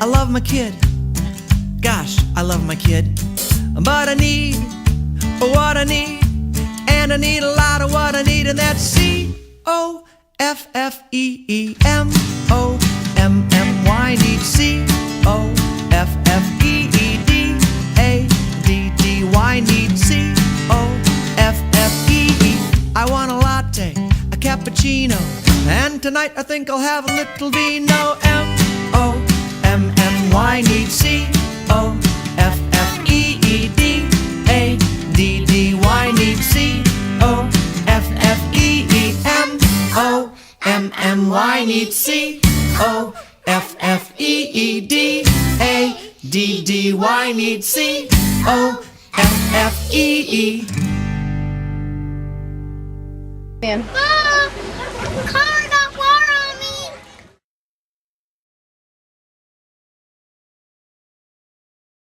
I love my kid. Gosh, I love my kid. But I need what I need, and I need a lot of what I need, and that's C-O-F-F-E-E-M-O-M-M-Y. Need C-O-F-F-E-E-D-A-D-D-Y. Need C-O-F-F-E-E. I want a latte, a cappuccino, and tonight I think I'll have a little vino. M-O-M-M-Y. Need C-O-F-F-E-E-D-A-D-D-Y. Need C-O-F-F-E-E-M-O-M-M-Y. Need C-O-F-F-E-E-D-A-D-D-Y. Need C-O-F-F-E-E. Man.